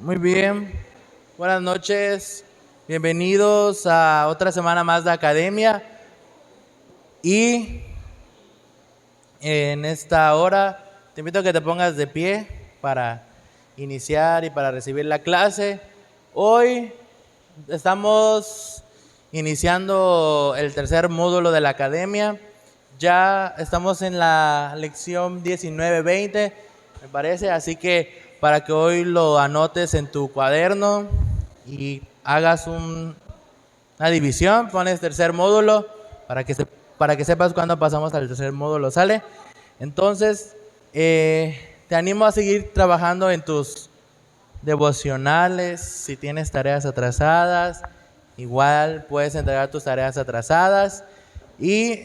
Muy bien, buenas noches, bienvenidos a otra semana más de Academia. Y en esta hora te invito a que te pongas de pie para iniciar y para recibir la clase. Hoy estamos iniciando el tercer módulo de la Academia. Ya estamos en la lección 19-20, me parece, así que para que hoy lo anotes en tu cuaderno y hagas una división, pones tercer módulo para que sepas cuándo pasamos al tercer módulo, ¿sale? Entonces, te animo a seguir trabajando en tus devocionales. Si tienes tareas atrasadas, igual puedes entregar tus tareas atrasadas. Y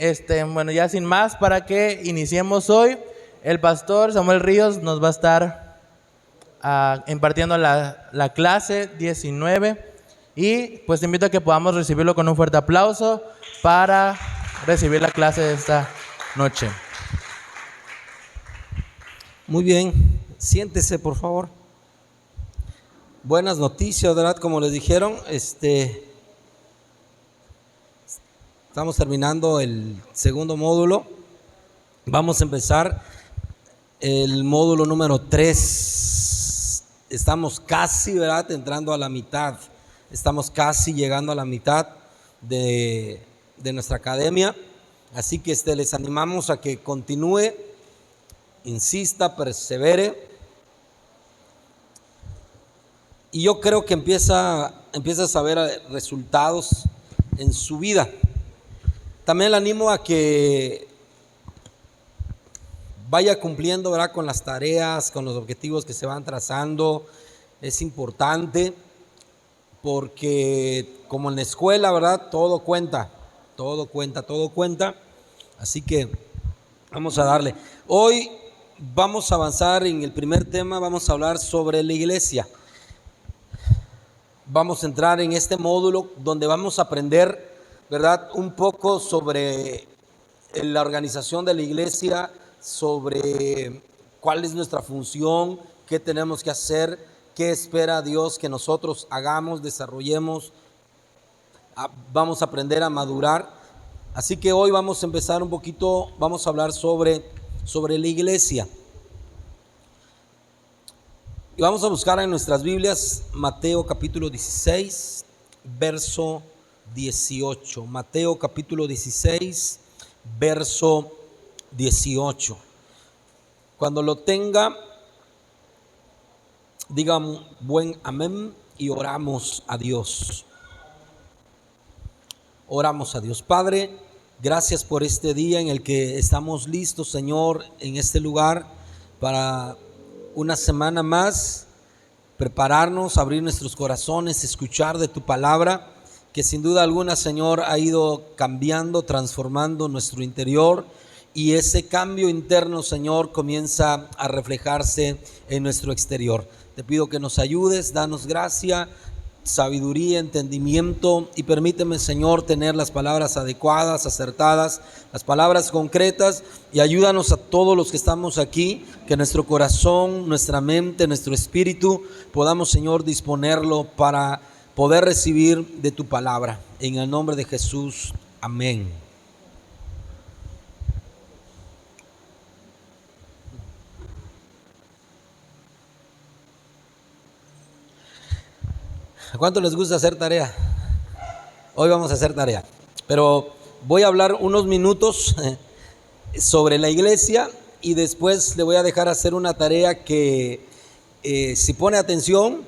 bueno, ya sin más, para que iniciemos hoy, el pastor Samuel Ríos nos va a estar impartiendo la clase 19. Y pues te invito a que podamos recibirlo con un fuerte aplauso para recibir la clase de esta noche. Muy bien, siéntese por favor. Buenas noticias, ¿verdad? Como les dijeron, estamos terminando el segundo módulo. Vamos a empezar el módulo número 3. Estamos casi, ¿verdad?, entrando a la mitad. Estamos casi llegando a la mitad de nuestra academia. Así que les animamos a que continúe, insista, persevere. Y yo creo que empieza a ver resultados en su vida. También le animo a que vaya cumpliendo, ¿verdad?, con las tareas, con los objetivos que se van trazando. Es importante porque como en la escuela, ¿verdad?, todo cuenta. Así que vamos a darle. Hoy vamos a avanzar en el primer tema. Vamos a hablar sobre la iglesia. Vamos a entrar en este módulo donde vamos a aprender, ¿verdad?, un poco sobre la organización de la iglesia, sobre cuál es nuestra función, qué tenemos que hacer, qué espera Dios que nosotros hagamos, desarrollemos. Vamos a aprender a madurar. Así que hoy vamos a empezar un poquito, vamos a hablar sobre la iglesia. Y vamos a buscar en nuestras Biblias Mateo capítulo 16, verso 18. Mateo capítulo 16, verso 18. Cuando lo tenga, digan buen amén y oramos a Dios. Oramos a Dios. Padre, gracias por este día en el que estamos listos, Señor, en este lugar para una semana más, prepararnos, abrir nuestros corazones, escuchar de tu palabra, que sin duda alguna, Señor, ha ido cambiando, transformando nuestro interior, y ese cambio interno, Señor, comienza a reflejarse en nuestro exterior. Te pido que nos ayudes, danos gracia, sabiduría, entendimiento, y permíteme, Señor, tener las palabras adecuadas, acertadas, las palabras concretas, y ayúdanos a todos los que estamos aquí, que nuestro corazón, nuestra mente, nuestro espíritu podamos, Señor, disponerlo para poder recibir de tu palabra. En el nombre de Jesús, amén. ¿A cuánto les gusta hacer tarea? Hoy vamos a hacer tarea, pero voy a hablar unos minutos sobre la iglesia y después le voy a dejar hacer una tarea que si pone atención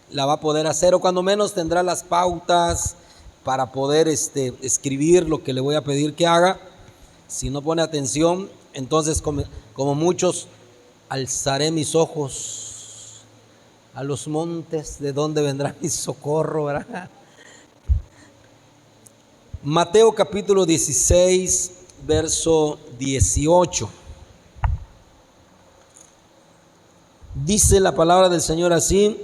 la va a poder hacer, o cuando menos tendrá las pautas para poder escribir lo que le voy a pedir que haga. Si no pone atención, entonces como muchos, alzaré mis ojos a los montes, ¿de dónde vendrá mi socorro?, ¿verdad? Mateo capítulo 16, verso 18. Dice la palabra del Señor así: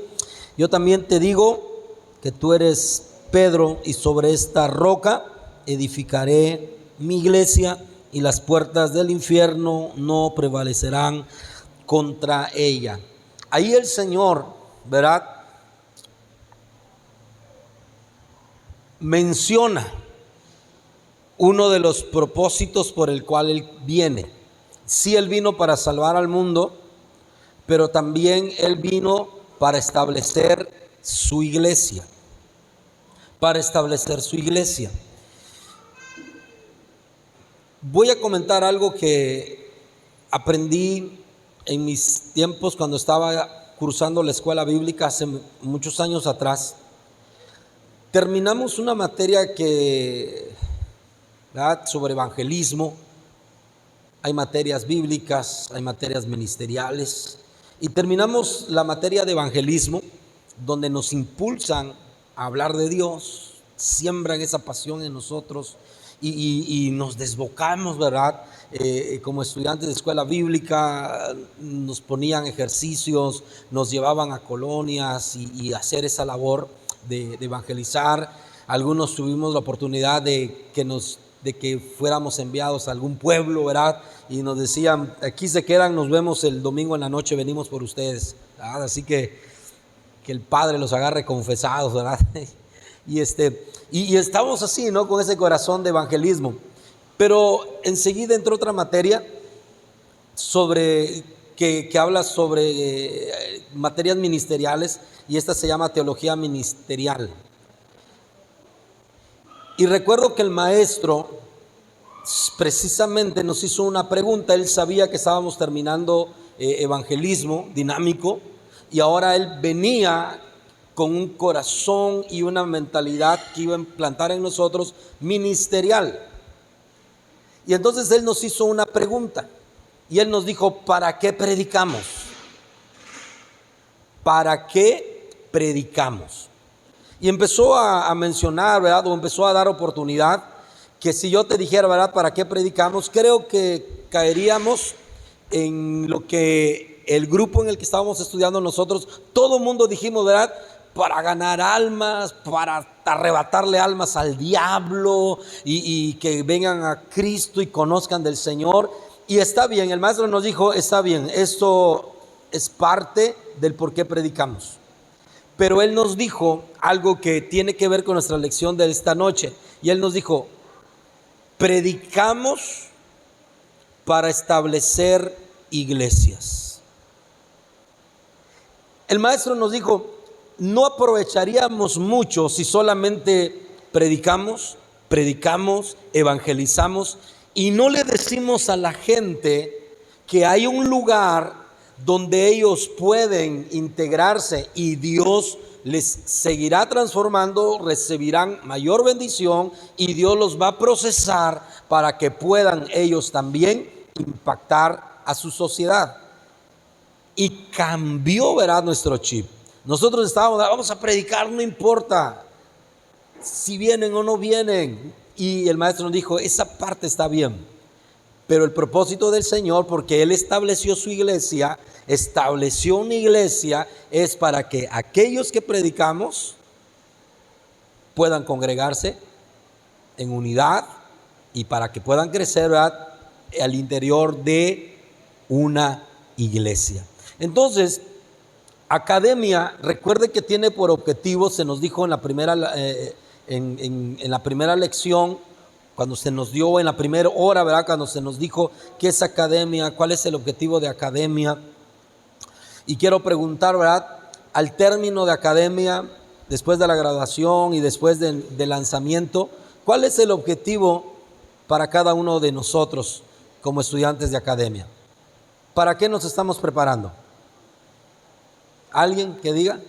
yo también te digo que tú eres Pedro y sobre esta roca edificaré mi iglesia y las puertas del infierno no prevalecerán contra ella. Ahí el Señor, ¿verdad?, menciona uno de los propósitos por el cual Él viene. Sí, Él vino para salvar al mundo, pero también Él vino para establecer su iglesia. Para establecer su iglesia. Voy a comentar algo que aprendí en mis tiempos cuando estaba cursando la escuela bíblica hace muchos años atrás. Terminamos una materia ¿verdad?, sobre evangelismo. Hay materias bíblicas, hay materias ministeriales, y terminamos la materia de evangelismo, donde nos impulsan a hablar de Dios, siembran esa pasión en nosotros y nos desbocamos, ¿verdad? Como estudiantes de escuela bíblica nos ponían ejercicios, nos llevaban a colonias y hacer esa labor de evangelizar. Algunos tuvimos la oportunidad de que fuéramos enviados a algún pueblo, ¿verdad? Y nos decían, aquí se quedan, nos vemos el domingo en la noche, venimos por ustedes, ¿verdad? Así que el Padre los agarre confesados, ¿verdad? Y estamos así, ¿no?, con ese corazón de evangelismo. Pero enseguida entró otra materia que habla sobre materias ministeriales, y esta se llama teología ministerial. Y recuerdo que el maestro precisamente nos hizo una pregunta. Él sabía que estábamos terminando evangelismo dinámico, y ahora él venía con un corazón y una mentalidad que iba a implantar en nosotros ministerial. Y entonces él nos hizo una pregunta y él nos dijo, ¿para qué predicamos? ¿Para qué predicamos? Y empezó a mencionar, ¿verdad?, o empezó a dar oportunidad, que si yo te dijera, ¿verdad?, ¿para qué predicamos?, creo que caeríamos en lo que el grupo en el que estábamos estudiando nosotros, todo el mundo dijimos, ¿verdad?, para ganar almas, para arrebatarle almas al diablo y que vengan a Cristo y conozcan del Señor. Y está bien, el maestro nos dijo, está bien, esto es parte del por qué predicamos. Pero él nos dijo algo que tiene que ver con nuestra lección de esta noche. Y él nos dijo, predicamos para establecer iglesias. El maestro nos dijo, no aprovecharíamos mucho si solamente predicamos, evangelizamos y no le decimos a la gente que hay un lugar donde ellos pueden integrarse y Dios les seguirá transformando, recibirán mayor bendición y Dios los va a procesar para que puedan ellos también impactar a su sociedad. Y cambió, ¿verdad?, nuestro chip. Nosotros estábamos, vamos a predicar, no importa si vienen o no vienen. Y el maestro nos dijo, esa parte está bien, pero el propósito del Señor, porque Él estableció su iglesia, estableció una iglesia, es para que aquellos que predicamos puedan congregarse en unidad y para que puedan crecer, ¿verdad?, al interior de una iglesia. Entonces, academia, recuerde que tiene por objetivo, se nos dijo en la primera, en la primera lección, cuando se nos dio en la primera hora, ¿verdad?, cuando se nos dijo qué es academia, cuál es el objetivo de academia. Y quiero preguntar, ¿verdad?, al término de academia, después de la graduación y después del lanzamiento, ¿cuál es el objetivo para cada uno de nosotros como estudiantes de academia? ¿Para qué nos estamos preparando? ¿Alguien que diga?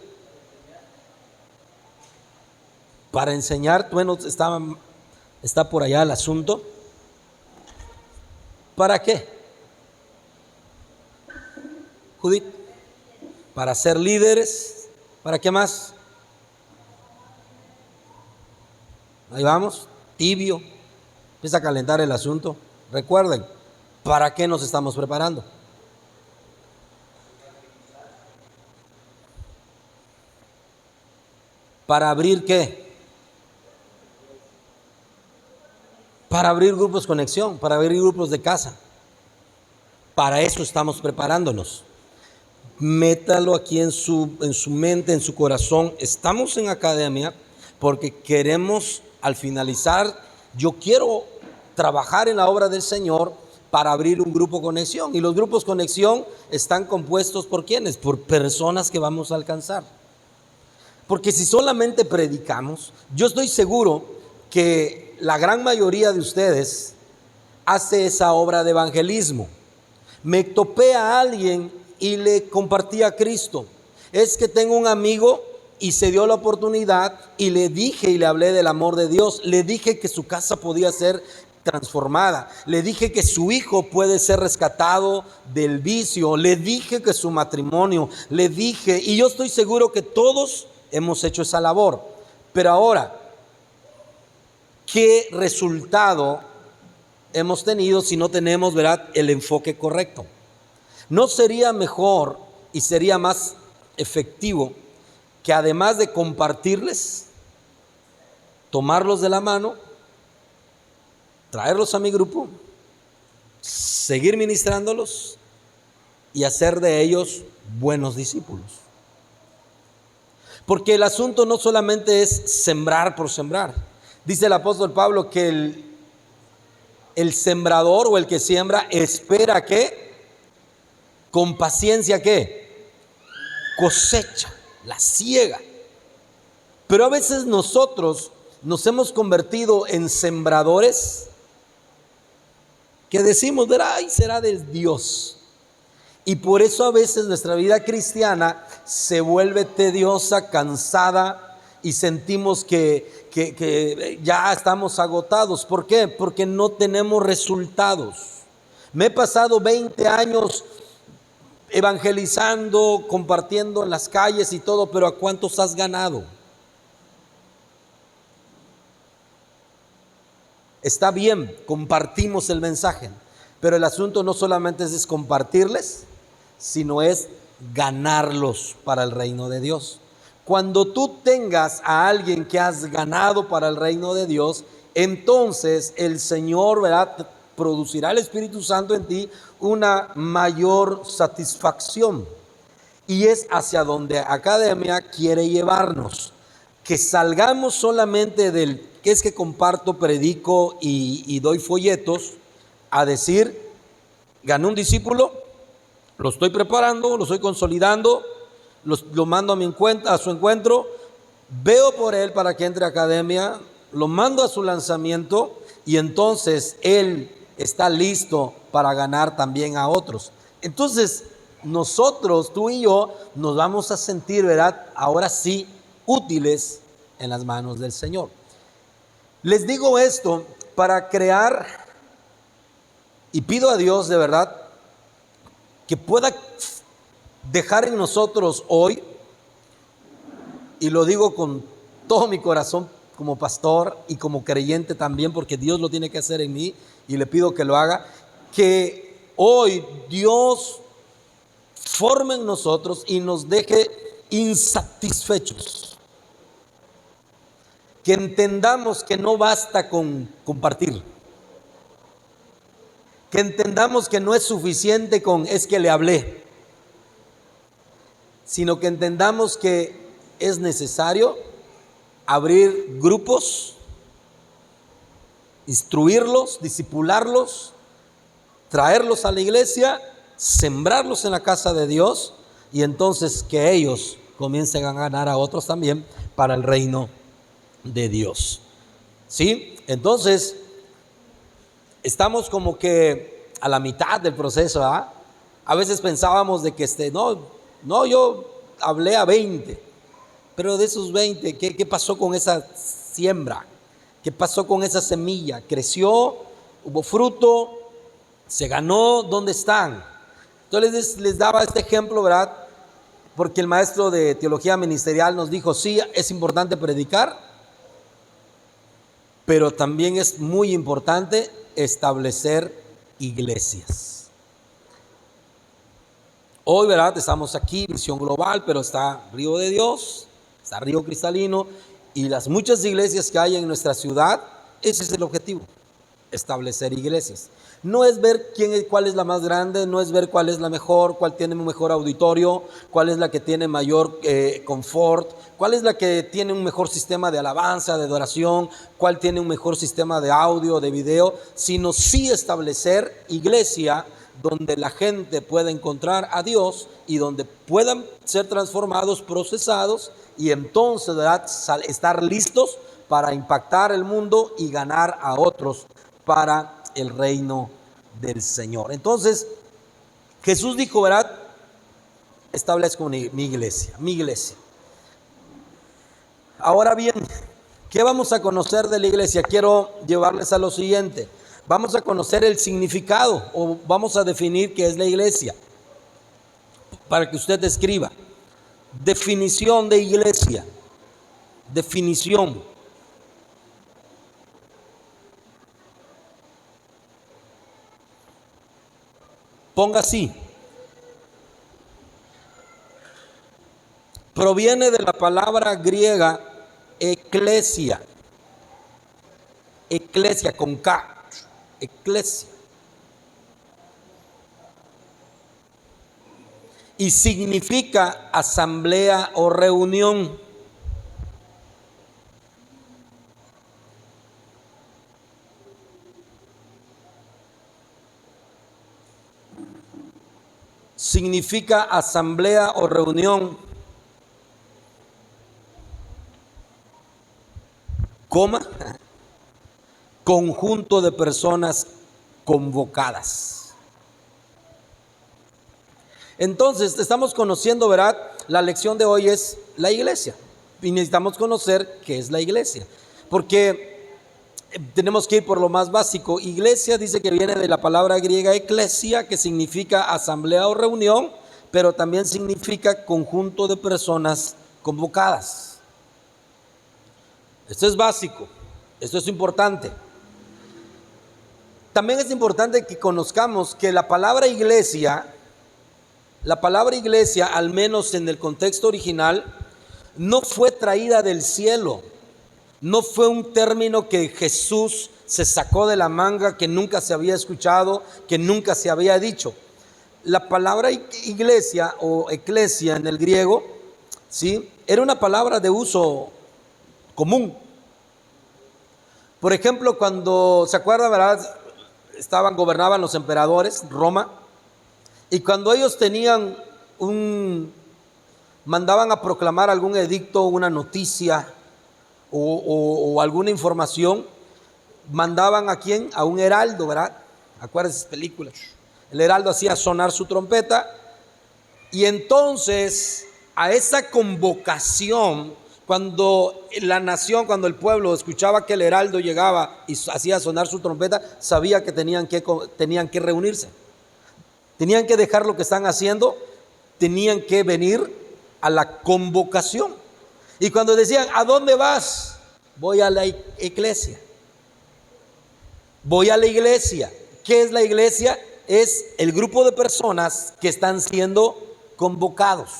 Para enseñar. Bueno, está por allá el asunto. ¿Para qué? Judith. Para ser líderes. ¿Para qué más? Ahí vamos, tibio. Empieza a calentar el asunto. Recuerden, ¿para qué nos estamos preparando? ¿Para abrir qué? Para abrir grupos conexión, para abrir grupos de casa. Para eso estamos preparándonos. Métalo aquí en su mente, en su corazón. Estamos en academia porque queremos, al finalizar, yo quiero trabajar en la obra del Señor para abrir un grupo conexión. Y los grupos conexión están compuestos ¿por quiénes? Por personas que vamos a alcanzar. Porque si solamente predicamos, yo estoy seguro que la gran mayoría de ustedes hace esa obra de evangelismo. Me topé a alguien y le compartí a Cristo. Es que tengo un amigo y se dio la oportunidad y le dije y le hablé del amor de Dios. Le dije que su casa podía ser transformada. Le dije que su hijo puede ser rescatado del vicio. Le dije que su matrimonio. Le dije, y yo estoy seguro que todos hemos hecho esa labor. Pero ahora, ¿qué resultado hemos tenido si no tenemos, ¿verdad?, el enfoque correcto? ¿No sería mejor y sería más efectivo que además de compartirles, tomarlos de la mano, traerlos a mi grupo, seguir ministrándolos y hacer de ellos buenos discípulos? Porque el asunto no solamente es sembrar por sembrar. Dice el apóstol Pablo que el sembrador o el que siembra espera que con paciencia que cosecha, la siega. Pero a veces nosotros nos hemos convertido en sembradores que decimos, ay, será de Dios. Y por eso a veces nuestra vida cristiana se vuelve tediosa, cansada y sentimos que ya estamos agotados. ¿Por qué? Porque no tenemos resultados. Me he pasado 20 años evangelizando, compartiendo en las calles y todo, pero ¿a cuántos has ganado? Está bien, compartimos el mensaje, pero el asunto no solamente es compartirles, sino es ganarlos para el reino de Dios. Cuando tú tengas a alguien que has ganado para el reino de Dios, entonces el Señor, ¿verdad?, producirá el Espíritu Santo en ti una mayor satisfacción. Y es hacia donde Academia quiere llevarnos. Que salgamos solamente del que es que comparto, predico y doy folletos, a decir, gané un discípulo, lo estoy preparando, lo estoy consolidando, lo mando a su encuentro, veo por él para que entre a Academia, lo mando a su lanzamiento y entonces él está listo para ganar también a otros. Entonces nosotros, tú y yo, nos vamos a sentir, ¿verdad?, ahora sí, útiles en las manos del Señor. Les digo esto para crear, y pido a Dios de verdad que pueda dejar en nosotros hoy, y lo digo con todo mi corazón como pastor y como creyente también, porque Dios lo tiene que hacer en mí y le pido que lo haga, que hoy Dios forme en nosotros y nos deje insatisfechos. Que entendamos que no basta con compartir. Que entendamos que no es suficiente con es que le hablé. Sino que entendamos que es necesario abrir grupos, instruirlos, discipularlos, traerlos a la iglesia, sembrarlos en la casa de Dios y entonces que ellos comiencen a ganar a otros también para el reino de Dios. ¿Sí? Entonces, estamos como que a la mitad del proceso, ¿eh? A veces pensábamos de que yo hablé a 20, pero de esos 20, ¿qué pasó con esa siembra? ¿Qué pasó con esa semilla? ¿Creció? ¿Hubo fruto? ¿Se ganó? ¿Dónde están? Entonces les daba este ejemplo, ¿verdad? Porque el maestro de teología ministerial nos dijo, sí, es importante predicar, pero también es muy importante establecer iglesias. Hoy, ¿verdad?, estamos aquí, Visión Global, pero está Río de Dios, está Río Cristalino y las muchas iglesias que hay en nuestra ciudad. Ese es el objetivo, establecer iglesias. No es ver cuál es la más grande, no es ver cuál es la mejor, cuál tiene un mejor auditorio, cuál es la que tiene mayor confort, cuál es la que tiene un mejor sistema de alabanza, de adoración, cuál tiene un mejor sistema de audio, de video, sino sí establecer iglesia donde la gente pueda encontrar a Dios y donde puedan ser transformados, procesados y entonces, ¿verdad?, estar listos para impactar el mundo y ganar a otros para el reino del Señor. Entonces, Jesús dijo, ¿verdad?, establezco mi iglesia, mi iglesia. Ahora bien, ¿qué vamos a conocer de la iglesia? Quiero llevarles a lo siguiente. Vamos a conocer el significado o vamos a definir qué es la iglesia. Para que usted escriba. Definición de iglesia. Definición. Ponga así. Proviene de la palabra griega eclesia. Eclesia con K. Eclesia. Y significa asamblea o reunión. Significa asamblea o reunión, coma, conjunto de personas convocadas. Entonces, estamos conociendo, ¿verdad? La lección de hoy es la iglesia. Y necesitamos conocer qué es la iglesia. Porque tenemos que ir por lo más básico. Iglesia dice que viene de la palabra griega eclesia, que significa asamblea o reunión, pero también significa conjunto de personas convocadas. Esto es básico, esto es importante. También es importante que conozcamos que la palabra iglesia, al menos en el contexto original, no fue traída del cielo. No fue un término que Jesús se sacó de la manga, que nunca se había escuchado, que nunca se había dicho. La palabra iglesia o eclesia en el griego, ¿sí?, era una palabra de uso común. Por ejemplo, cuando, ¿se acuerda, verdad? Gobernaban los emperadores, Roma, y cuando ellos mandaban a proclamar algún edicto, una noticia, o alguna información, mandaban ¿a quién? A un heraldo, ¿verdad? Acuérdense esas películas. El heraldo hacía sonar su trompeta y entonces a esa convocación, cuando la nación, cuando el pueblo escuchaba que el heraldo llegaba y hacía sonar su trompeta, sabía que tenían que reunirse. Tenían que dejar lo que están haciendo, tenían que venir a la convocación. Y cuando decían, ¿a dónde vas? Voy a la iglesia. Voy a la iglesia. ¿Qué es la iglesia? Es el grupo de personas que están siendo convocados.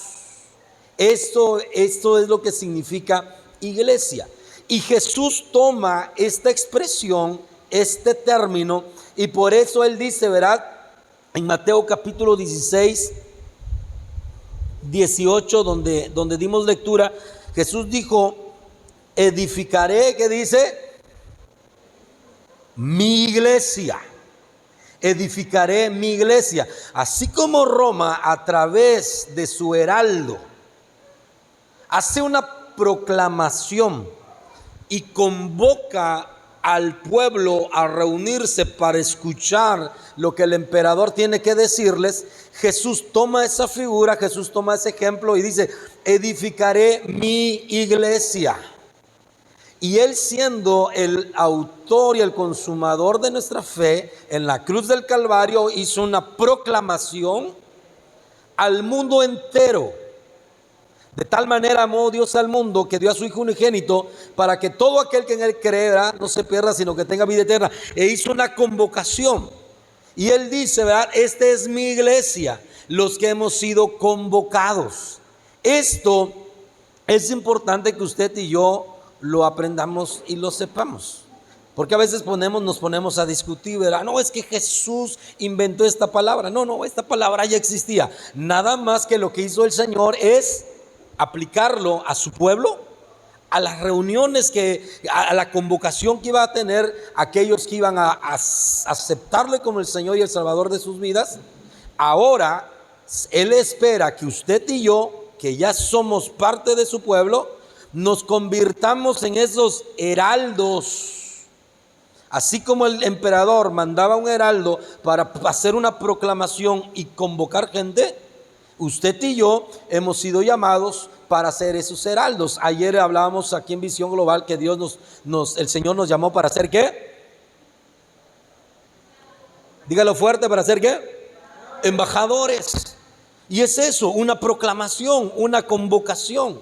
Esto es lo que significa iglesia. Y Jesús toma esta expresión, este término, y por eso Él dice, ¿verdad? En Mateo capítulo 16, 18, donde dimos lectura, Jesús dijo, edificaré, ¿qué dice? Mi iglesia. Edificaré mi iglesia. Así como Roma, a través de su heraldo, hace una proclamación y convoca al pueblo a reunirse para escuchar lo que el emperador tiene que decirles, Jesús toma esa figura, Jesús toma ese ejemplo y dice, edificaré mi iglesia. Y Él, siendo el autor y el consumador de nuestra fe, en la cruz del Calvario hizo una proclamación al mundo entero. De tal manera amó Dios al mundo que dio a su Hijo unigénito para que todo aquel que en Él crea no se pierda, sino que tenga vida eterna. E hizo una convocación. Y Él dice, ¿verdad? Esta es mi iglesia, los que hemos sido convocados. Esto es importante que usted y yo lo aprendamos y lo sepamos. Porque a veces nos ponemos a discutir, ¿verdad? No, es que Jesús inventó esta palabra. No, esta palabra ya existía. Nada más que lo que hizo el Señor es aplicarlo a su pueblo, a las reuniones a la convocación que iba a tener aquellos que iban a aceptarle como el Señor y el Salvador de sus vidas. Ahora, Él espera que usted y yo, que ya somos parte de su pueblo, nos convirtamos en esos heraldos. Así como el emperador mandaba un heraldo para hacer una proclamación y convocar gente, usted y yo hemos sido llamados para ser esos heraldos. Ayer hablábamos aquí en Visión Global que Dios el Señor nos llamó para hacer ¿qué? Dígalo fuerte, ¿para hacer qué? Embajadores. Y es eso, una proclamación, una convocación.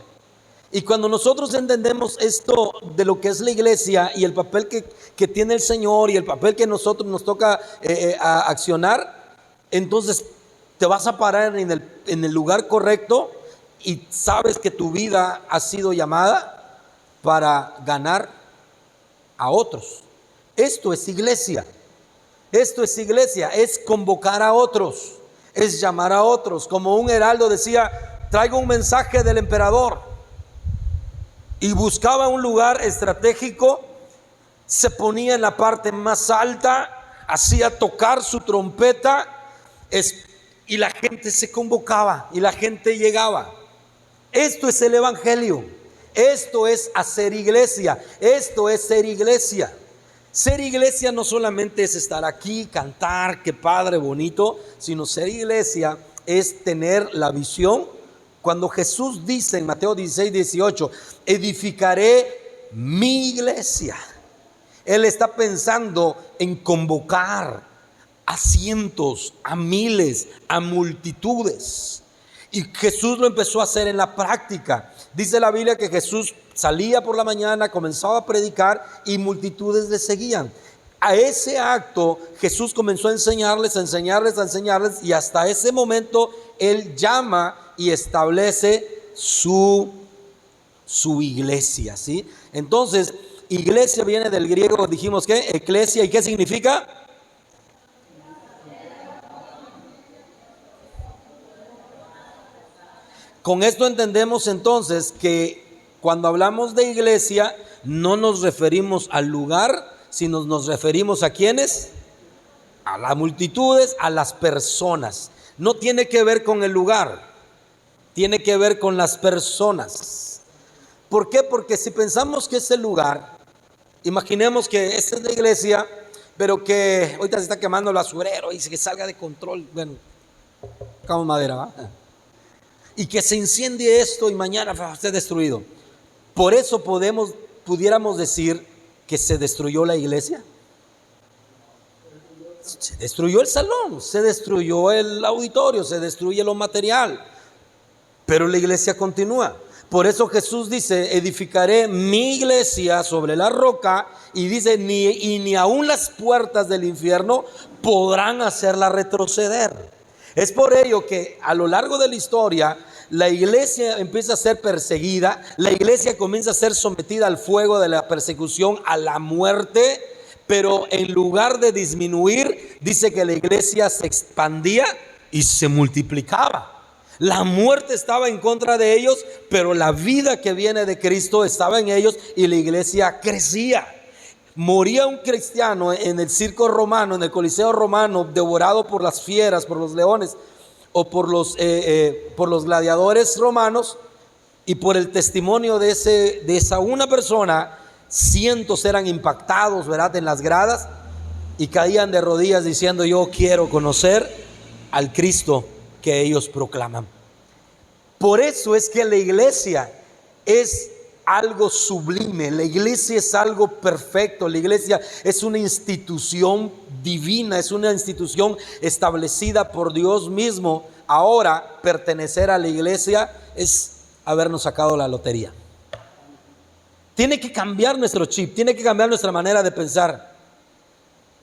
Y cuando nosotros entendemos esto de lo que es la iglesia y el papel que tiene el Señor y el papel que nosotros nos toca accionar, entonces te vas a parar en el lugar correcto y sabes que tu vida ha sido llamada para ganar a otros. Esto es iglesia. Esto es iglesia, es convocar a otros, es llamar a otros. Como un heraldo decía, traigo un mensaje del emperador. Y buscaba un lugar estratégico, se ponía en la parte más alta, hacía tocar su trompeta y la gente se convocaba y la gente llegaba. Esto es el evangelio, esto es hacer iglesia, esto es ser iglesia. Ser iglesia no solamente es estar aquí, cantar, qué padre, bonito, sino ser iglesia es tener la visión. Cuando Jesús dice en Mateo 16, 18, edificaré mi iglesia, Él está pensando en convocar a cientos, a miles, a multitudes. Y Jesús lo empezó a hacer en la práctica. Dice la Biblia que Jesús salía por la mañana, comenzaba a predicar y multitudes le seguían. A ese acto Jesús comenzó a enseñarles y hasta ese momento Él llama y establece su iglesia, ¿sí? Entonces, iglesia viene del griego, dijimos que eclesia, ¿y qué significa? Con esto entendemos entonces que cuando hablamos de iglesia no nos referimos al lugar, sino nos referimos a ¿quiénes? A las multitudes, a las personas. No tiene que ver con el lugar, tiene que ver con las personas. ¿Por qué? Porque si pensamos que es el lugar, imaginemos que esta es la iglesia, pero que ahorita se está quemando el basurero y que salga de control. Bueno, tocamos madera, ¿va? Y que se incendie esto y mañana va a ser destruido. Por eso pudiéramos decir que se destruyó la iglesia. Se destruyó el salón, se destruyó el auditorio, se destruye lo material. Pero la iglesia continúa. Por eso Jesús dice, edificaré mi iglesia sobre la roca, y dice, ni aun las puertas del infierno podrán hacerla retroceder. Es por ello que a lo largo de la historia, la iglesia empieza a ser perseguida, la iglesia comienza a ser sometida al fuego de la persecución, a la muerte, pero en lugar de disminuir, dice que la iglesia se expandía y se multiplicaba. La muerte estaba en contra de ellos, pero la vida que viene de Cristo estaba en ellos y la iglesia crecía. Moría un cristiano en el circo romano, en el coliseo romano, devorado por las fieras, por los leones o por los gladiadores romanos, y por el testimonio de esa una persona, cientos eran impactados, ¿verdad?, en las gradas y caían de rodillas diciendo: yo quiero conocer al Cristo que ellos proclaman. Por eso es que la iglesia es algo sublime, la iglesia es algo perfecto, la iglesia es una institución divina, es una institución establecida por Dios mismo. Ahora, pertenecer a la iglesia es habernos sacado la lotería. Tiene que cambiar nuestro chip, tiene que cambiar nuestra manera de pensar.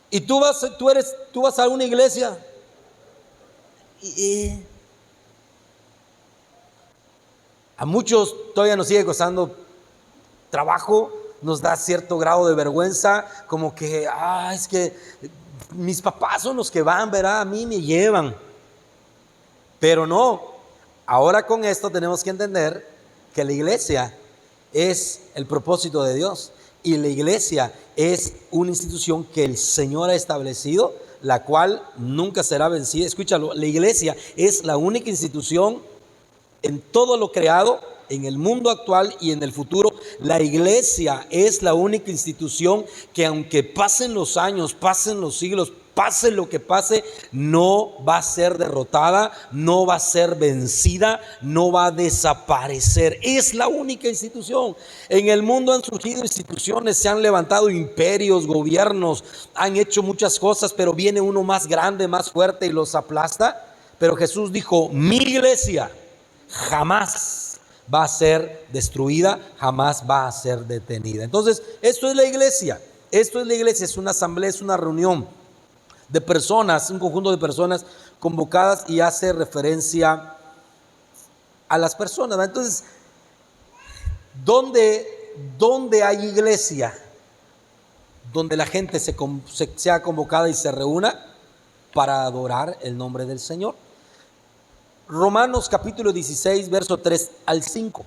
Y tú vas a una iglesia A muchos todavía nos sigue costando trabajo, nos da cierto grado de vergüenza, como que, es que mis papás son los que van, ¿verdad? A mí me llevan. Pero no, ahora con esto tenemos que entender que la iglesia es el propósito de Dios y la iglesia es una institución que el Señor ha establecido, la cual nunca será vencida. Escúchalo, la iglesia es la única institución en todo lo creado, en el mundo actual y en el futuro. La iglesia es la única institución que, aunque pasen los años, pasen los siglos, pase lo que pase, no va a ser derrotada, no va a ser vencida, no va a desaparecer. Es la única institución. En el mundo han surgido instituciones, se han levantado imperios, gobiernos, han hecho muchas cosas, pero viene uno más grande, más fuerte y los aplasta. Pero Jesús dijo, mi iglesia jamás va a ser destruida, jamás va a ser detenida. Entonces, esto es la iglesia. Esto es la iglesia, es una asamblea, es una reunión de personas, un conjunto de personas convocadas, y hace referencia a las personas. Entonces, ¿dónde hay iglesia? Donde la gente sea convocada y se reúna para adorar el nombre del Señor. Romanos capítulo 16, verso 3 al 5,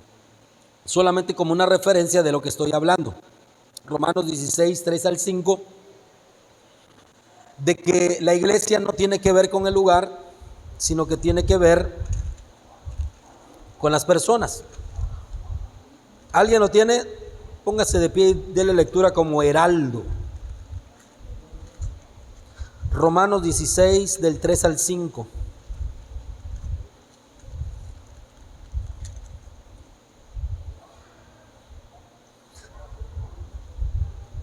solamente como una referencia de lo que estoy hablando. Romanos 16, 3 al 5, de que la iglesia no tiene que ver con el lugar, sino que tiene que ver con las personas. ¿Alguien lo tiene? Póngase de pie y déle lectura como heraldo. Romanos 16, del 3 al 5.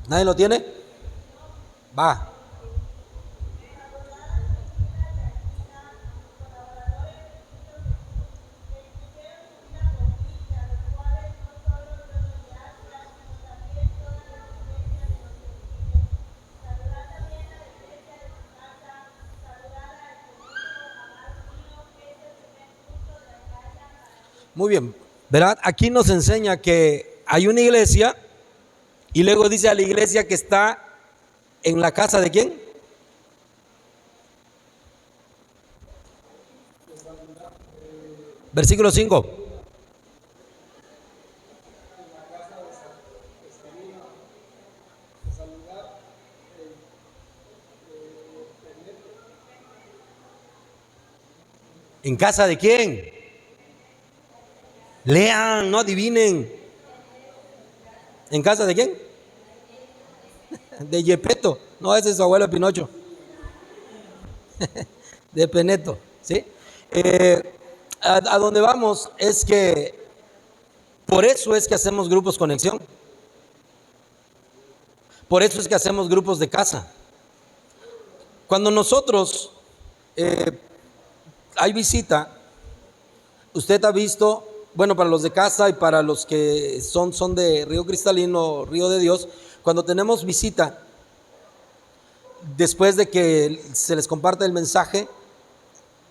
¿Nadie lo tiene? Va. Muy bien, ¿verdad? Aquí nos enseña que hay una iglesia y luego dice a la iglesia que está en la casa de ¿quién? Versículo 5. ¿En casa de quién? Lean, no adivinen. ¿En casa de quién? De Yepeto. No, ese es su abuelo Pinocho. De Peneto, ¿sí? A donde vamos es que por eso es que hacemos grupos conexión. Por eso es que hacemos grupos de casa. Cuando nosotros hay visita, usted ha visto, bueno, para los de casa y para los que son de Río Cristalino, Río de Dios, cuando tenemos visita, después de que se les comparte el mensaje,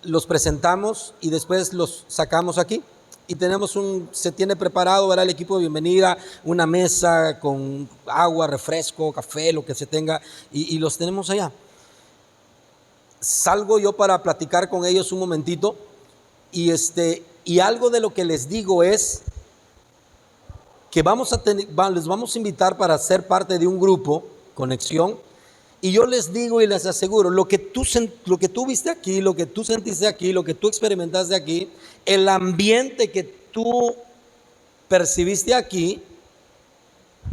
los presentamos y después los sacamos aquí. Y se tiene preparado, ¿verdad?, el equipo de bienvenida, una mesa con agua, refresco, café, lo que se tenga, y los tenemos allá. Salgo yo para platicar con ellos un momentito, y algo de lo que les digo es que les vamos a invitar para ser parte de un grupo, conexión, y yo les digo y les aseguro, lo que tú viste aquí, lo que tú sentiste aquí, lo que tú experimentaste aquí, el ambiente que tú percibiste aquí,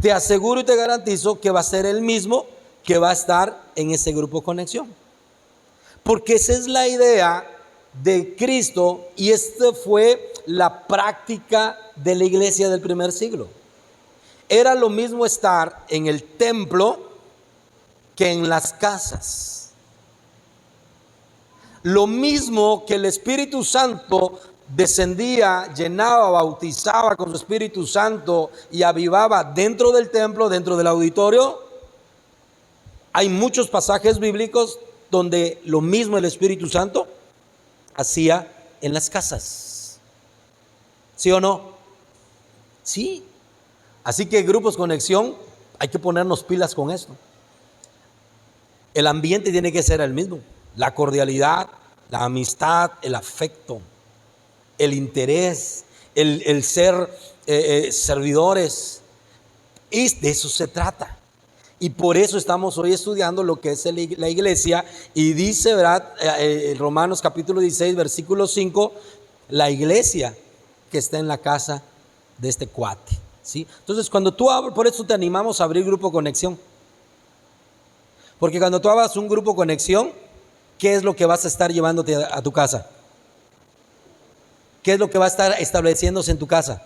te aseguro y te garantizo que va a ser el mismo que va a estar en ese grupo conexión. Porque esa es la idea de Cristo y esta fue la práctica de la iglesia del primer siglo. Era lo mismo estar en el templo que en las casas. Lo mismo que el Espíritu Santo descendía, llenaba, bautizaba con su Espíritu Santo y avivaba dentro del templo, dentro del auditorio. Hay muchos pasajes bíblicos donde lo mismo el Espíritu Santo hacía en las casas. ¿Sí o no? Sí. Así que grupos conexión, hay que ponernos pilas con esto. El ambiente tiene que ser el mismo. La cordialidad, la amistad, el afecto, el interés, el ser servidores. Y de eso se trata. Y por eso estamos hoy estudiando lo que es la iglesia. Y dice, ¿verdad? Romanos capítulo 16, versículo 5, la iglesia que está en la casa de este cuate, ¿sí? Entonces, cuando tú abres, por eso te animamos a abrir grupo conexión. Porque cuando tú abras un grupo conexión, ¿qué es lo que vas a estar llevándote a tu casa? ¿Qué es lo que va a estar estableciéndose en tu casa?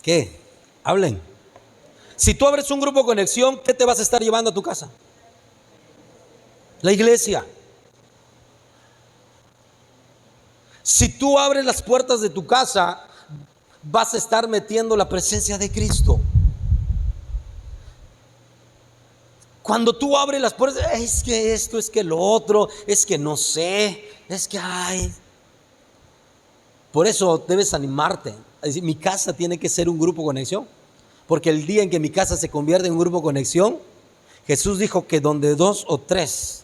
¿Qué? Hablen. Si tú abres un grupo conexión, ¿qué te vas a estar llevando a tu casa? La iglesia. Si tú abres las puertas de tu casa, vas a estar metiendo la presencia de Cristo. Cuando tú abres las puertas, es que esto, es que lo otro, es que no sé, es que hay. Por eso debes animarte. Es decir, mi casa tiene que ser un grupo conexión. Porque el día en que mi casa se convierte en un grupo conexión, Jesús dijo que donde 2 o 3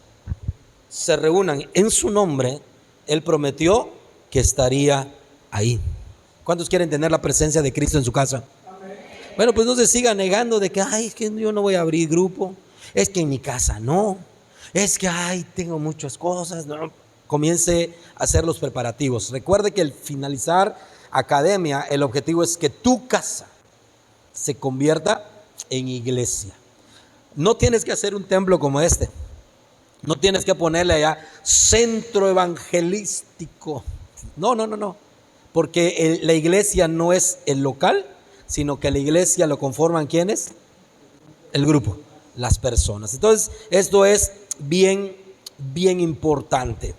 se reúnan en su nombre, Él prometió que estaría ahí. ¿Cuántos quieren tener la presencia de Cristo en su casa? Amén. Bueno, pues no se siga negando de que, ay, es que yo no voy a abrir grupo, es que en mi casa no, es que, ay, tengo muchas cosas, no. Comience a hacer los preparativos. Recuerde que al finalizar academia, el objetivo es que tu casa se convierta en iglesia. No tienes que hacer un templo como este. No tienes que ponerle allá centro evangelístico. No. Porque la iglesia no es el local, sino que la iglesia lo conforman ¿quiénes? El grupo, las personas. Entonces, esto es bien importante.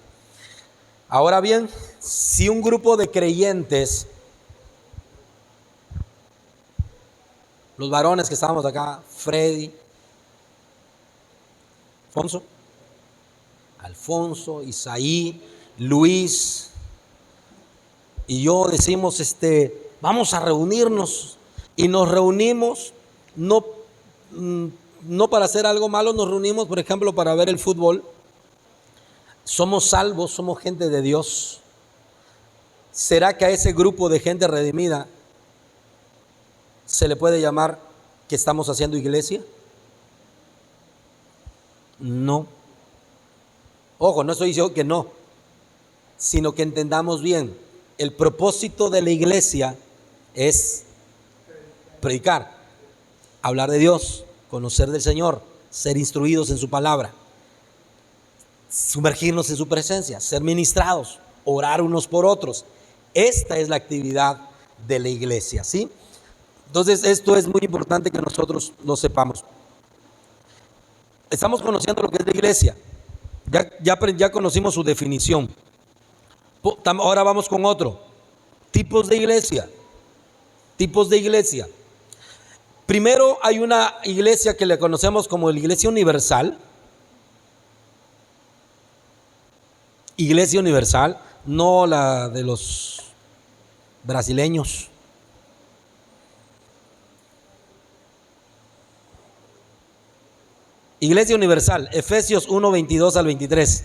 Ahora bien, si un grupo de creyentes, los varones que estábamos acá, Freddy, Alfonso, Isaí, Luis y yo decimos, vamos a reunirnos, y nos reunimos no para hacer algo malo, nos reunimos, por ejemplo, para ver el fútbol. Somos salvos, somos gente de Dios. ¿Será que a ese grupo de gente redimida se le puede llamar que estamos haciendo iglesia? No. Ojo, no estoy diciendo que no, sino que entendamos bien. El propósito de la iglesia es predicar, hablar de Dios, conocer del Señor, ser instruidos en su palabra, sumergirnos en su presencia, ser ministrados, orar unos por otros. Esta es la actividad de la iglesia, ¿sí? Entonces, esto es muy importante que nosotros lo sepamos. Estamos conociendo lo que es la iglesia. Ya conocimos su definición. Ahora vamos con otro. Tipos de iglesia. Tipos de iglesia. Primero hay una iglesia que le conocemos como la iglesia universal. Iglesia universal, no la de los brasileños. Iglesia universal, Efesios 1, 22 al 23.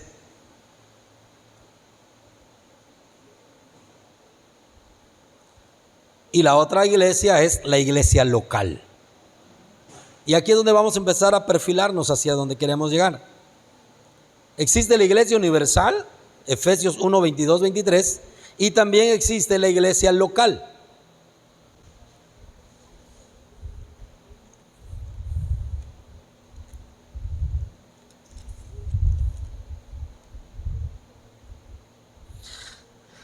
Y la otra iglesia es la iglesia local. Y aquí es donde vamos a empezar a perfilarnos hacia donde queremos llegar. Existe la iglesia universal, Efesios 1, 22, 23, y también existe la iglesia local.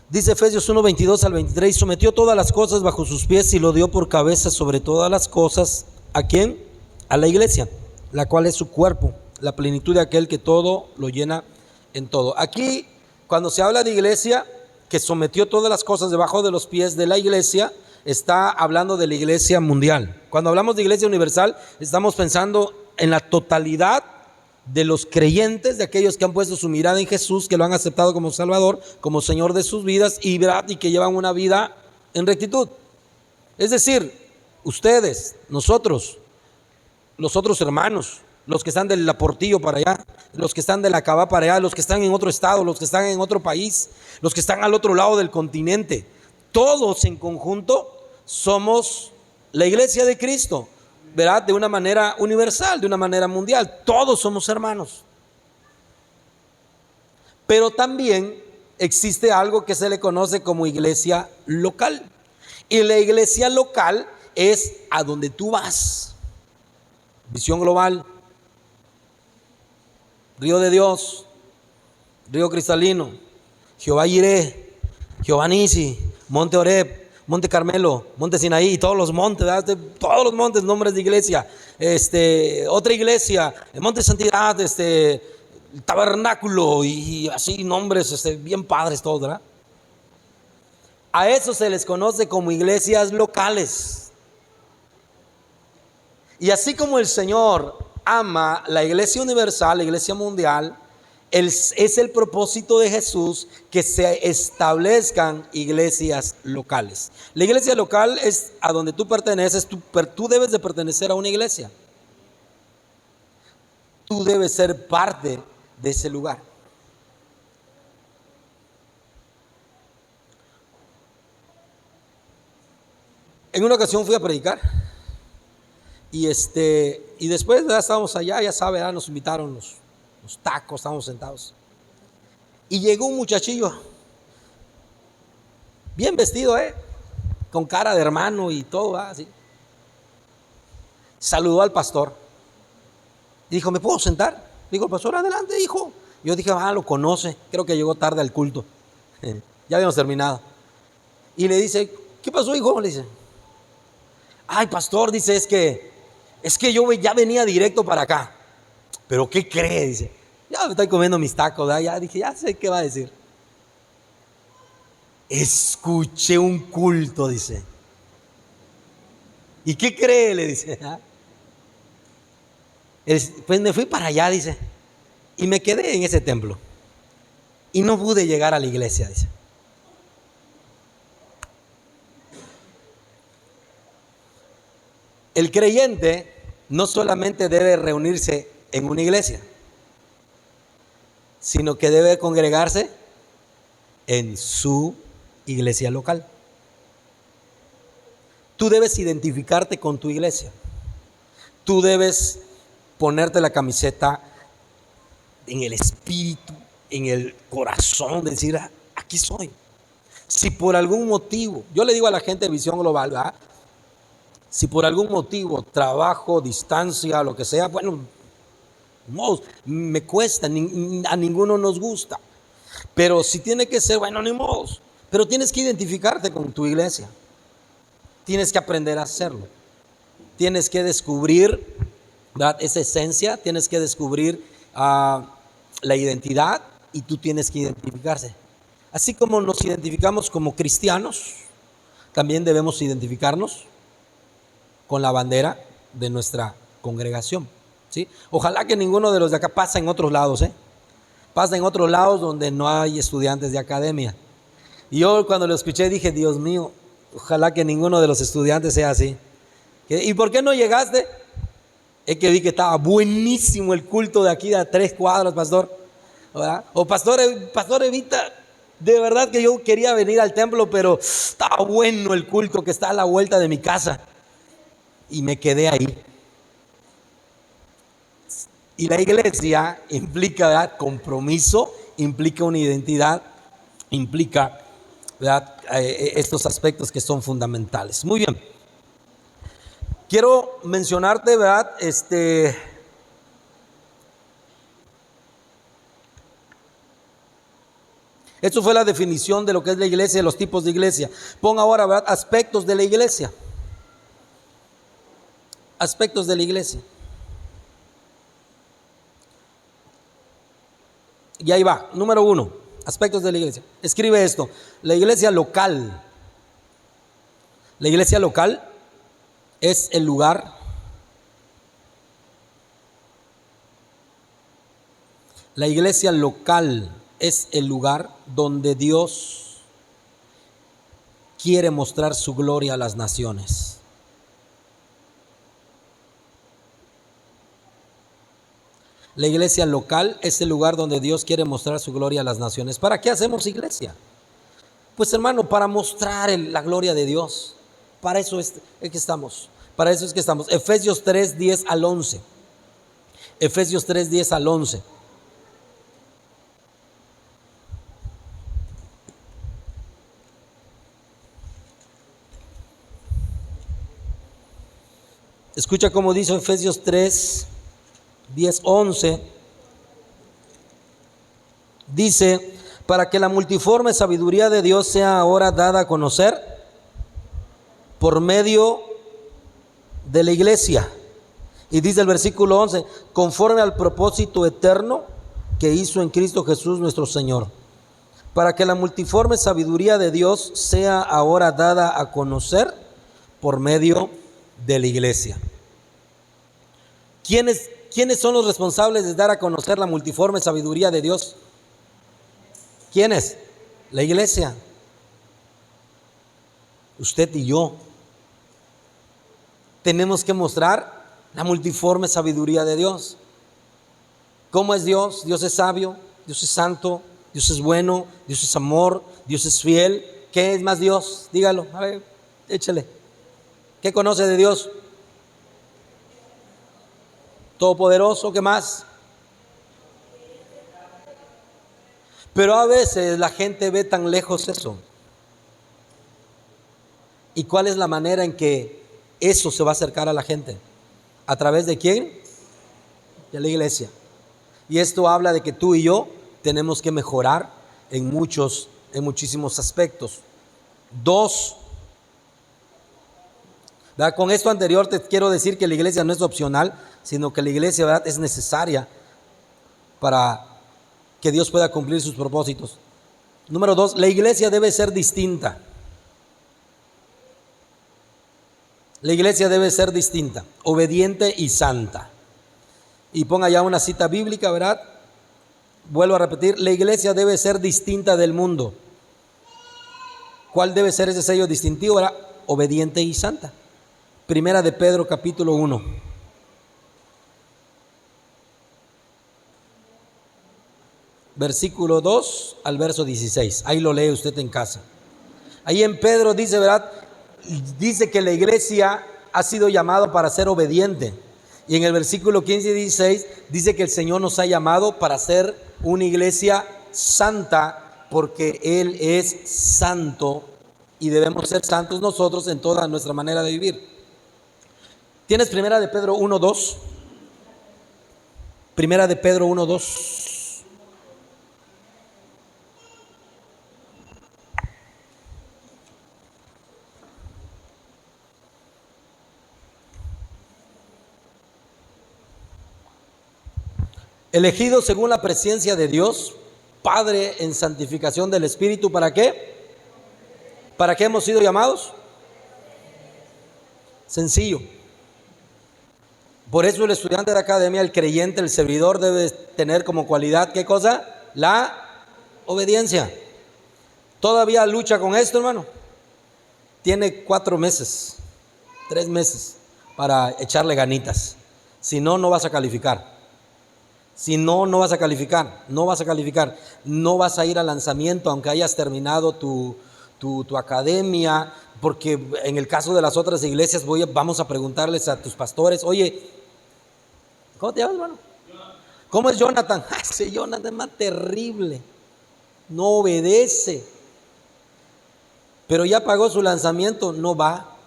Dice Efesios 1, 22 al 23, sometió todas las cosas bajo sus pies y lo dio por cabeza sobre todas las cosas. ¿A quién? A la iglesia, la cual es su cuerpo, la plenitud de aquel que todo lo llena en todo. Aquí, cuando se habla de iglesia, que sometió todas las cosas debajo de los pies de la iglesia, está hablando de la iglesia mundial. Cuando hablamos de iglesia universal, estamos pensando en la totalidad de los creyentes, de aquellos que han puesto su mirada en Jesús, que lo han aceptado como Salvador, como Señor de sus vidas y que llevan una vida en rectitud. Es decir, ustedes, nosotros, los otros hermanos, los que están del Portillo para allá, los que están de la Cabá para allá, los que están en otro estado, los que están en otro país, los que están al otro lado del continente, todos en conjunto somos la iglesia de Cristo, ¿verdad? De una manera universal, de una manera mundial, todos somos hermanos. Pero también existe algo que se le conoce como iglesia local. Y la iglesia local es a donde tú vas. Visión Global, Río de Dios, Río Cristalino, Jehová Jireh, Jehová Nisi, Monte Oreb, Monte Carmelo, Monte Sinaí, y todos los montes, ¿verdad? Todos los montes, nombres de iglesia. Otra iglesia, el Monte Santidad, el Tabernáculo, y así nombres bien padres todos, ¿verdad? A eso se les conoce como iglesias locales. Y así como el Señor ama la iglesia universal, la iglesia mundial, es el propósito de Jesús que se establezcan iglesias locales. La iglesia local es a donde tú perteneces, tú debes de pertenecer a una iglesia. Tú debes ser parte de ese lugar. En una ocasión fui a predicar y después ya estábamos allá, ya sabe, nos invitaron los tacos, estábamos sentados y llegó un muchachillo bien vestido, con cara de hermano y todo, así. Saludó al pastor y dijo: ¿me puedo sentar? Dijo el pastor: adelante, hijo. Yo dije: lo conoce, creo que llegó tarde al culto. Ya habíamos terminado. Y le dice: ¿qué pasó, hijo? Le dice: ay, pastor, dice, es que yo ya venía directo para acá. ¿Pero qué cree? Dice: ya me estoy comiendo mis tacos, ¿verdad? Ya dije, ya sé qué va a decir. Escuché un culto, dice. ¿Y qué cree? Le dice. Pues me fui para allá, dice, y me quedé en ese templo y no pude llegar a la iglesia, dice. El creyente no solamente debe reunirse en una iglesia, sino que debe congregarse en su iglesia local. Tú debes identificarte con tu iglesia. Tú debes ponerte la camiseta en el espíritu, en el corazón, decir: aquí soy. Si por algún motivo, yo le digo a la gente de Visión Global, ¿verdad? Si por algún motivo, trabajo, distancia, lo que sea, bueno, no, me cuesta, a ninguno nos gusta. Pero si tiene que ser, bueno, ni modo. Pero tienes que identificarte con tu iglesia. Tienes que aprender a hacerlo. Tienes que descubrir, ¿verdad?, esa esencia, tienes que descubrir la identidad, y tú tienes que identificarse. Así como nos identificamos como cristianos, también debemos identificarnos con la bandera de nuestra congregación, ¿sí? Ojalá que ninguno de los de acá pase en otros lados, pasa en otros lados donde no hay estudiantes de academia. Y yo cuando lo escuché dije: Dios mío, ojalá que ninguno de los estudiantes sea así. ¿Y por qué no llegaste? Es que vi que estaba buenísimo el culto de aquí a 3 cuadras, pastor, ¿verdad? O pastor Evita, de verdad que yo quería venir al templo, pero estaba bueno el culto que está a la vuelta de mi casa. Y me quedé ahí. Y la iglesia implica, ¿verdad?, compromiso, implica una identidad, implica, ¿verdad?, estos aspectos que son fundamentales. Muy bien. Quiero mencionarte, ¿verdad?, esto fue la definición de lo que es la iglesia, de los tipos de iglesia. Pon ahora, ¿verdad?, aspectos de la iglesia. Aspectos de la iglesia. Y ahí va, número 1, aspectos de la iglesia. Escribe esto: la iglesia local. La iglesia local es el lugar La iglesia local es el lugar donde Dios quiere mostrar su gloria a las naciones. La iglesia local es el lugar donde Dios quiere mostrar su gloria a las naciones. ¿Para qué hacemos iglesia? Pues hermano, para mostrar la gloria de Dios. Para eso es que estamos. Para eso es que estamos. Efesios 3, 10 al 11. Efesios 3, 10 al 11. Escucha cómo dice Efesios 3, 10, 11. Dice, para que la multiforme sabiduría de Dios sea ahora dada a conocer por medio de la iglesia. Y dice el versículo 11, conforme al propósito eterno que hizo en Cristo Jesús nuestro Señor. Para que la multiforme sabiduría de Dios sea ahora dada a conocer por medio de la iglesia. ¿Quiénes son los responsables de dar a conocer la multiforme sabiduría de Dios? ¿Quiénes? La iglesia. Usted y yo. Tenemos que mostrar la multiforme sabiduría de Dios. ¿Cómo es Dios? Dios es sabio, Dios es santo, Dios es bueno, Dios es amor, Dios es fiel. ¿Qué es más Dios? Dígalo, a ver, échale. ¿Qué conoce de Dios? Todopoderoso, ¿qué más? Pero a veces la gente ve tan lejos eso. ¿Y cuál es la manera en que eso se va a acercar a la gente? ¿A través de quién? De la iglesia. Y esto habla de que tú y yo tenemos que mejorar en muchísimos aspectos. Dos, ¿verdad? Con esto anterior te quiero decir que la iglesia no es opcional, sino que la iglesia, ¿verdad?, es necesaria para que Dios pueda cumplir sus propósitos. Número dos, la iglesia debe ser distinta. La iglesia debe ser distinta, obediente y santa. Y ponga ya una cita bíblica, ¿verdad? Vuelvo a repetir, la iglesia debe ser distinta del mundo. ¿Cuál debe ser ese sello distintivo? ¿Verdad? Obediente y santa. Primera de Pedro, capítulo 1. Versículo 2 al verso 16. Ahí lo lee usted en casa. Ahí en Pedro dice, ¿verdad? Dice que la iglesia ha sido llamada para ser obediente. Y en el versículo 15 y 16 dice que el Señor nos ha llamado para ser una iglesia santa, porque Él es santo y debemos ser santos nosotros en toda nuestra manera de vivir. ¿Tienes Primera de Pedro 1:2? Primera de Pedro 1:2. Elegidos según la presencia de Dios, Padre, en santificación del Espíritu, ¿para qué? ¿Para qué hemos sido llamados? Sencillo. Por eso el estudiante de academia, el creyente, el servidor debe tener como cualidad, ¿qué cosa? La obediencia. ¿Todavía lucha con esto, hermano? Tiene 4 meses, 3 meses para echarle ganitas. Si no, no vas a calificar. Si no, no vas a calificar, no vas a calificar, no vas a ir al lanzamiento aunque hayas terminado tu academia, porque en el caso de las otras iglesias vamos a preguntarles a tus pastores, oye, ¿cómo te llamas, hermano? ¿Cómo es Jonathan? Ese Jonathan es más terrible, no obedece, pero ya pagó su lanzamiento, no va,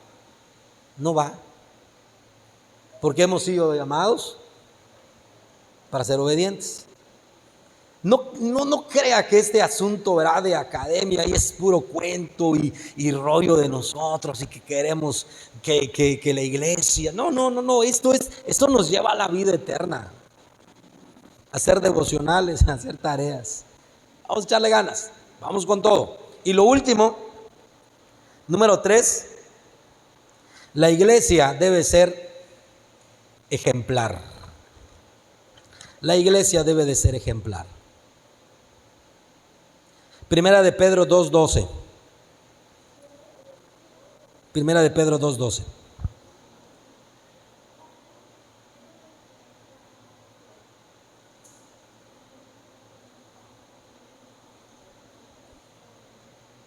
porque hemos sido llamados para ser obedientes. No crea que este asunto, ¿verdad?, de academia y es puro cuento y rollo de nosotros y que queremos que la iglesia. No, esto nos lleva a la vida eterna. A hacer devocionales, a hacer tareas. Vamos a echarle ganas, vamos con todo. Y lo último, número 3, la iglesia debe ser ejemplar. La iglesia debe de ser ejemplar. Primera de Pedro 2:12. Primera de Pedro 2:12.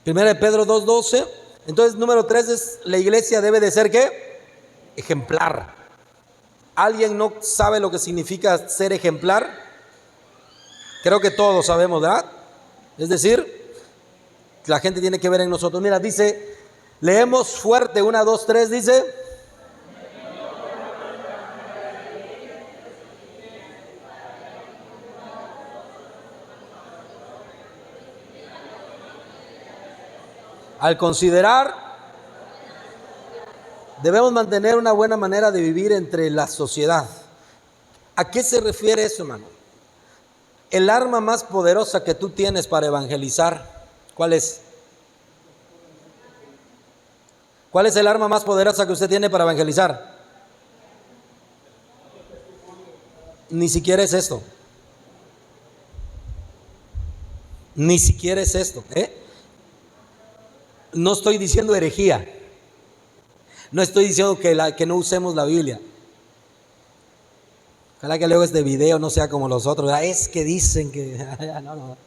Primera de Pedro 2:12. Entonces, número 3 es, la iglesia debe de ser ¿qué? Ejemplar. ¿Alguien no sabe lo que significa ser ejemplar? Creo que todos sabemos, ¿verdad? Es decir, la gente tiene que ver en nosotros. Mira, dice, leemos fuerte, 1, 2, 3, dice. Al considerar, debemos mantener una buena manera de vivir entre la sociedad. ¿A qué se refiere eso, hermano? El arma más poderosa que tú tienes para evangelizar, ¿cuál es? ¿Cuál es el arma más poderosa que usted tiene para evangelizar? Ni siquiera es esto. Ni siquiera es esto, ¿eh? No estoy diciendo herejía. No estoy diciendo que no usemos la Biblia. Ojalá que luego este video no sea como los otros. Es que dicen que... No. Lo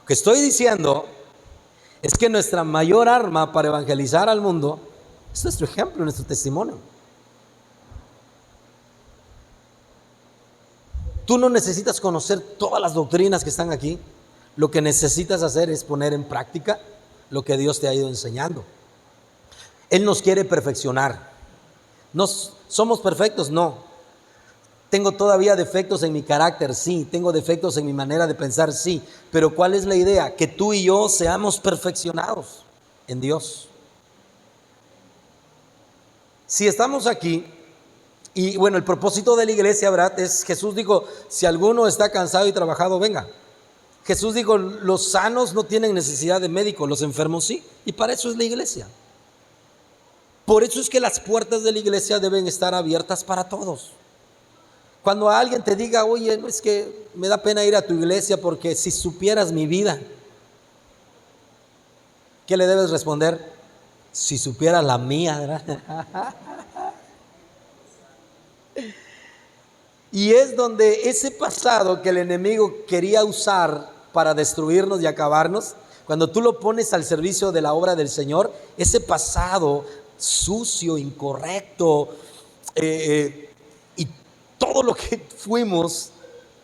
que estoy diciendo es que nuestra mayor arma para evangelizar al mundo es nuestro ejemplo, nuestro testimonio. Tú no necesitas conocer todas las doctrinas que están aquí. Lo que necesitas hacer es poner en práctica lo que Dios te ha ido enseñando. Él nos quiere perfeccionar. ¿Somos perfectos? No. ¿Tengo todavía defectos en mi carácter? Sí. ¿Tengo defectos en mi manera de pensar? Sí. Pero ¿cuál es la idea? Que tú y yo seamos perfeccionados en Dios. Si estamos aquí, y bueno, el propósito de la iglesia, ¿verdad? Es, Jesús dijo, si alguno está cansado y trabajado, venga. Jesús dijo, los sanos no tienen necesidad de médico, los enfermos sí. Y para eso es la iglesia. Por eso es que las puertas de la iglesia deben estar abiertas para todos. Cuando alguien te diga, oye, no es que me da pena ir a tu iglesia porque si supieras mi vida, ¿qué le debes responder? Si supieras la mía, ¿verdad? Y es donde ese pasado que el enemigo quería usar para destruirnos y acabarnos, cuando tú lo pones al servicio de la obra del Señor, ese pasado sucio, incorrecto, y todo lo que fuimos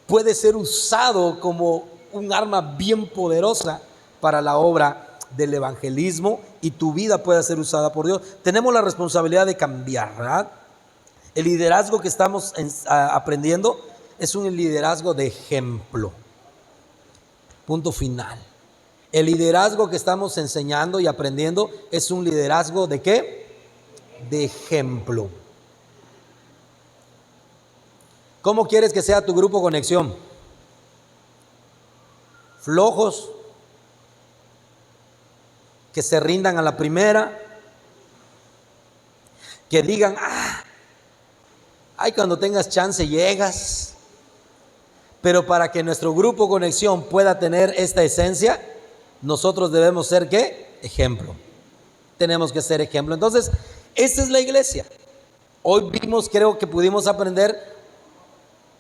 puede ser usado como un arma bien poderosa para la obra del evangelismo, y tu vida puede ser usada por Dios. Tenemos la responsabilidad de cambiar, ¿verdad? El liderazgo que estamos aprendiendo es un liderazgo de ejemplo. Punto final. El liderazgo que estamos enseñando y aprendiendo es un liderazgo ¿de qué? De ejemplo. ¿Cómo quieres que sea tu grupo Conexión? ¿Flojos? ¿Que se rindan a la primera? ¿Que digan, ay, cuando tengas chance llegas? Pero para que nuestro grupo Conexión pueda tener esta esencia, nosotros debemos ser ¿qué? Ejemplo. Tenemos que ser ejemplo. Entonces, esta es la iglesia. Hoy vimos, creo que pudimos aprender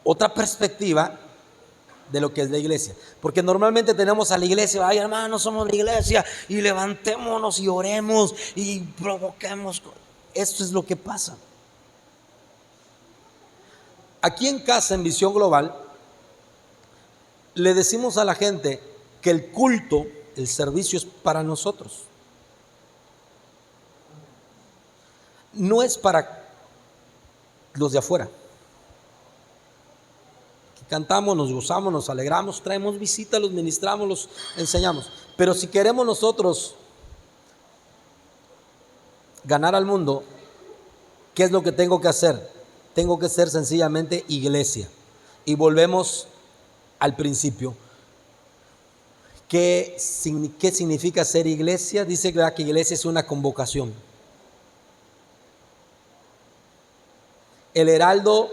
otra perspectiva de lo que es la iglesia. Porque normalmente tenemos a la iglesia, ay hermanos, somos la iglesia, y levantémonos y oremos y provoquemos. Esto es lo que pasa. Aquí en casa, en Visión Global, le decimos a la gente que el culto, el servicio es para nosotros. No es para los de afuera. Cantamos, nos gozamos, nos alegramos, traemos visitas, los ministramos, los enseñamos. Pero si queremos nosotros ganar al mundo, ¿qué es lo que tengo que hacer? Tengo que ser sencillamente iglesia. Y volvemos al principio. ¿Qué significa ser iglesia? Dice que iglesia es una convocación. El Heraldo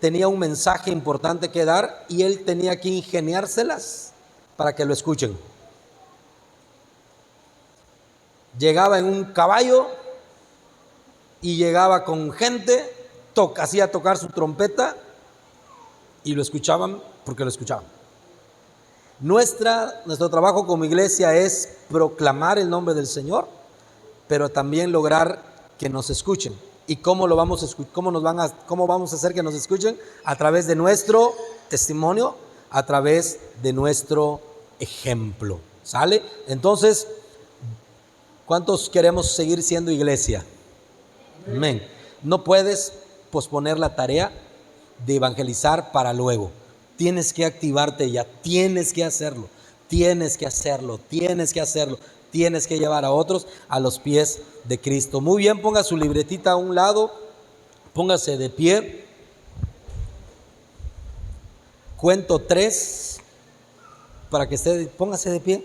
tenía un mensaje importante que dar y él tenía que ingeniárselas para que lo escuchen. Llegaba en un caballo y llegaba con gente, hacía tocar su trompeta y lo escuchaban porque lo escuchaban. Nuestro trabajo como iglesia es proclamar el nombre del Señor, pero también lograr que nos escuchen. ¿Y cómo vamos a hacer que nos escuchen? A través de nuestro testimonio, a través de nuestro ejemplo. ¿Sale? Entonces, ¿cuántos queremos seguir siendo iglesia? Amén. No puedes posponer la tarea de evangelizar para luego. Tienes que activarte ya, tienes que hacerlo, tienes que llevar a otros a los pies de Cristo. Muy bien, ponga su libretita a un lado, póngase de pie. Cuento 3 para que póngase de pie.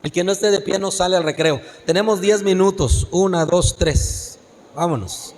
El que no esté de pie no sale al recreo. Tenemos 10 minutos, 1, 2, 3, vámonos.